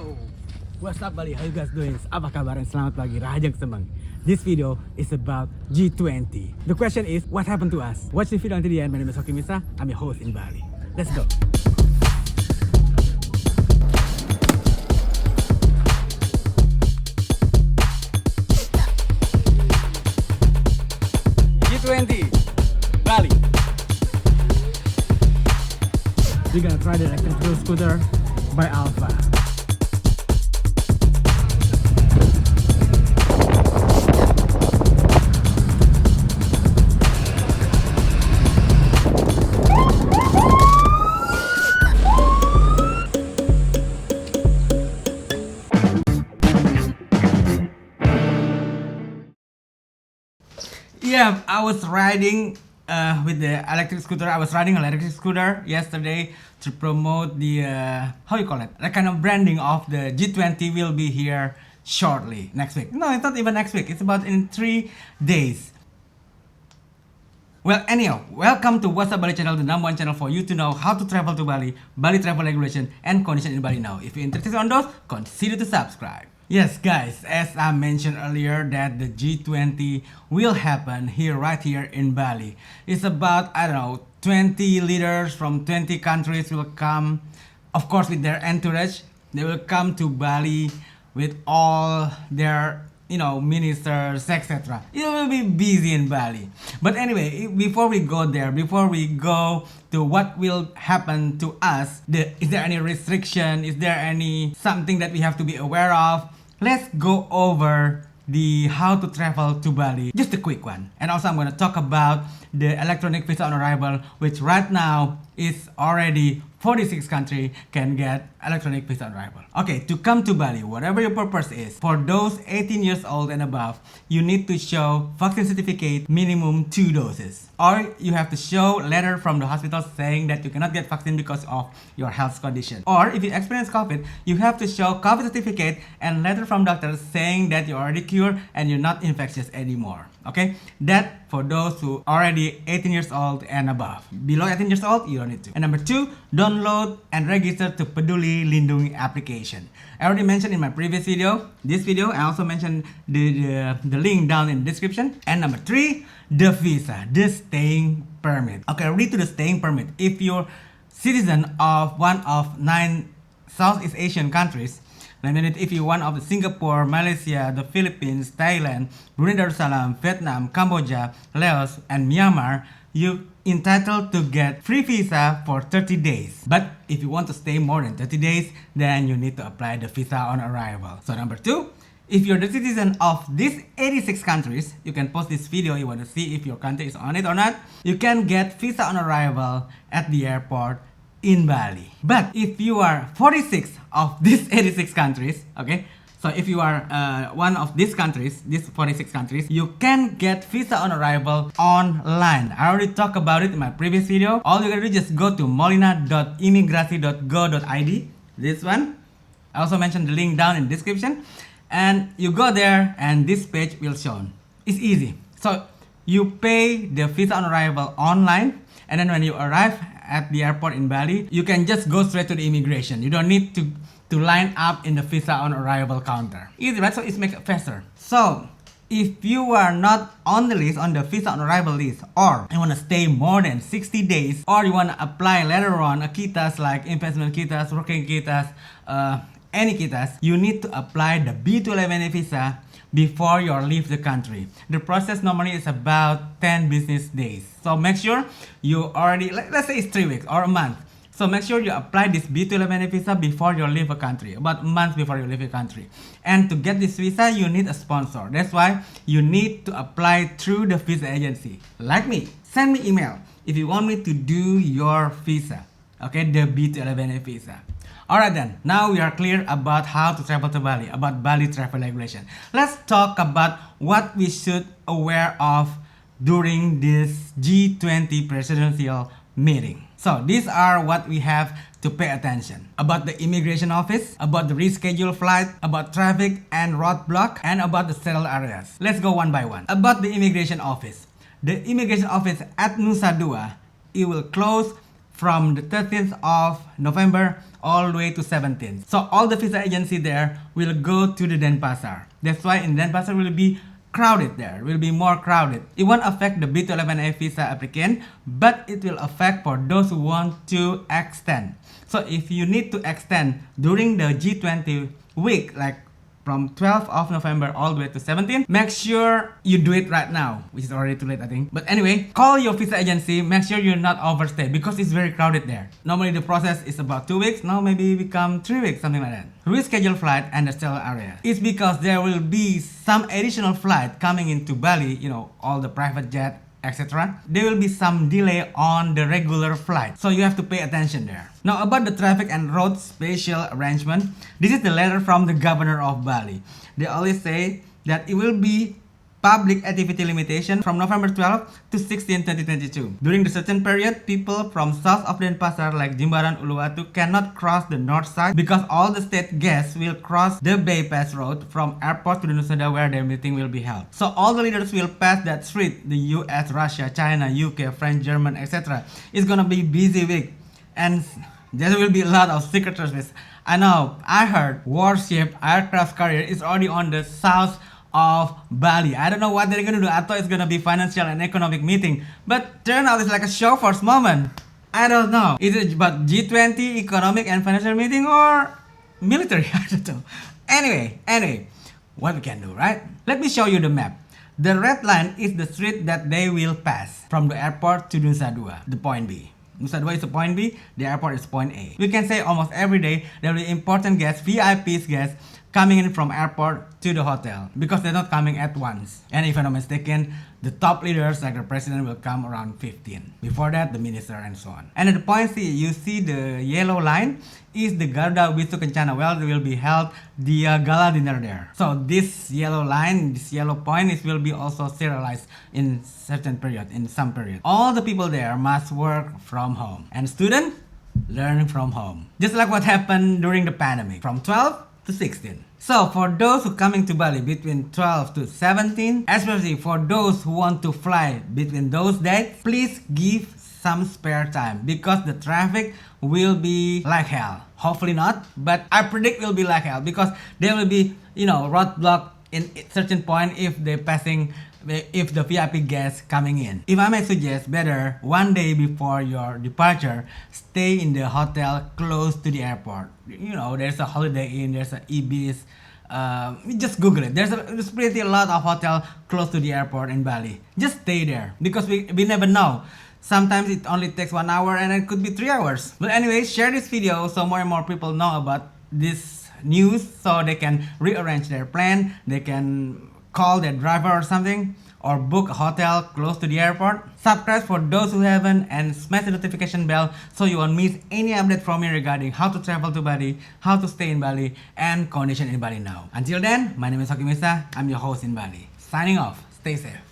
Yo, what's up Bali? How you guys doing? Apa kabar and selamat pagi, Rajang Semang. This video is about G20. The question is, what happened to us? Watch the video until the end. My name is Hoki Misa. I'm your host in Bali. Let's go. G20, Bali. We're gonna try the electric scooter by Alpha. Yeah, I was riding with the electric scooter. I was riding an electric scooter yesterday to promote the how you call it? The kind of branding of the G20 will be here shortly next week. No, it's not even next week. It's about in 3 days. Well, anyhow, welcome to What's Up Bali channel, the #1 channel for you to know how to travel to Bali, Bali travel regulation, and condition in Bali now. If you're interested on those, consider to subscribe. Yes, guys, as I mentioned earlier that the G20 will happen here, right here in Bali. It's about, I don't know, 20 leaders from 20 countries will come, of course, with their entourage. They will come to Bali with all their, ministers, etc. It will be busy in Bali. But anyway, before we go there, before we go to what will happen to us, is there any restriction? Is there any something that we have to be aware of? Let's go over the how to travel to Bali, just a quick one. And also I'm going to talk about the electronic visa on arrival, which right now is already 46 countries can get electronic visa on arrival. Okay, to come to Bali, whatever your purpose is, for those 18 years old and above, you need to show vaccine certificate, minimum 2 doses. Or you have to show letter from the hospital saying that you cannot get vaccine because of your health condition. Or if you experience COVID, you have to show COVID certificate and letter from doctor saying that you're already cured and you're not infectious anymore. Okay, that for those who already 18 years old and above. Below 18 years old, you don't need to. And number 2, download and register to Peduli Lindungi application. I already mentioned in my previous video, this video, I also mentioned the link down in the description. And number 3, the visa, the staying permit. Okay, read to the staying permit. If you're citizen of one of 9 Southeast Asian countries, if you're one of Singapore, Malaysia, the Philippines, Thailand, Brunei Darussalam, Vietnam, Cambodia, Laos, and Myanmar, you entitled to get free visa for 30 days. But if you want to stay more than 30 days, then you need to apply the visa on arrival. So number 2, if you're the citizen of these 86 countries, you can post this video, you want to see if your country is on it or not, you can get visa on arrival at the airport in Bali. But if you are 46 of these 86 countries, okay, so if you are one of these countries, these 46 countries, you can get visa on arrival online. I already talked about it in my previous video. All you gotta do is just go to molina.imigrasi.go.id, this one. I also mentioned the link down in the description. And you go there and this page will show. It's easy. So you pay the visa on arrival online, and then when you arrive at the airport in Bali, you can just go straight to the immigration. You don't need to line up in the visa on arrival counter. Easy, right? So it's make it faster. So if you are not on the list, on the visa on arrival list, or you want to stay more than 60 days, or you want to apply later on a kitas like investment kitas, working kitas, any kitas, you need to apply the B211 visa before you leave the country. The process normally is about 10 business days. So make sure you already, let's say it's 3 weeks or a month. So make sure you apply this B211 visa before you leave a country, about a month before you leave a country. And to get this visa, you need a sponsor. That's why you need to apply through the visa agency. Like me, send me email if you want me to do your visa. Okay, the B211 visa. Alright then, now we are clear about how to travel to Bali, about Bali travel regulation. Let's talk about what we should aware of during this G20 presidential meeting. So these are what we have to pay attention. About the immigration office, about the rescheduled flight, about traffic and roadblock, and about the settled areas. Let's go one by one. About the immigration office. The immigration office at Nusa Dua, it will close from the 13th of November all the way to 17th. So all the visa agency there will go to the Denpasar. That's why in Denpasar will be crowded there, will be more crowded. It won't affect the B211A visa applicant, but it will affect for those who want to extend. So if you need to extend during the G20 week, like from 12th of November all the way to 17th, make sure you do it right now, which is already too late I think. But anyway, call your visa agency, make sure you're not overstay because it's very crowded there. Normally the process is about 2 weeks, now maybe become 3 weeks, something like that. Reschedule flight and the sale area. It's because there will be some additional flight coming into Bali, you know, all the private jet, etc. There will be some delay on the regular flight, so you have to pay attention there. Now about the traffic and road spatial arrangement, this is the letter from the governor of Bali. They always say that it will be public activity limitation from November 12 to 16, 2022. During the certain period, people from south of Denpasar like Jimbaran, Uluwatu cannot cross the north side because all the state guests will cross the bypass road from airport to the Nusa Dua where their meeting will be held. So all the leaders will pass that street. The US, Russia, China, UK, French, German, etc. It's gonna be busy week and there will be a lot of secret service. I know, I heard warship aircraft carrier is already on the south of Bali. I don't know what they're gonna do. I thought it's gonna be financial and economic meeting, but turn out it's like a show first moment. I don't know. Is it about G20 economic and financial meeting or military? I don't know. Anyway, what we can do, right? Let me show you the map. The red line is the street that they will pass from the airport to Nusa Dua, the point B. Nusa Dua is the point B, the airport is point A. We can say almost every day there will be important guests, VIPs guests, coming in from airport to the hotel because they're not coming at once. And if I'm not mistaken, the top leaders like the president will come around 15. Before that, the minister and so on. And at the point C, you see the yellow line is the Garuda Wisnu Kencana. Well, there will be held the gala dinner there. So this yellow line, this yellow point, will be also serialized in certain period, in some period. All the people there must work from home. And students, learn from home. Just like what happened during the pandemic, from 12 to 16. So for those who coming to Bali between 12 to 17, especially for those who want to fly between those dates, please give some spare time because the traffic will be like hell. Hopefully not, but I predict will be like hell because there will be, you know, roadblock in certain point if they're passing, if the VIP guests coming in. If I may suggest, better one day before your departure, stay in the hotel close to the airport. You know, there's a Holiday Inn, there's a Ibis. Just Google it. There's pretty a lot of hotel close to the airport in Bali. Just stay there because we never know. Sometimes it only takes 1 hour and it could be 3 hours. But anyway, share this video so more and more people know about this news so they can rearrange their plan. They can call their driver or something or book a hotel close to the airport. Subscribe for those who haven't and smash the notification bell so you won't miss any update from me regarding how to travel to Bali, how to stay in Bali, and condition in Bali now. Until then, my name is Hoki Misa. I'm your host in Bali. Signing off. Stay safe.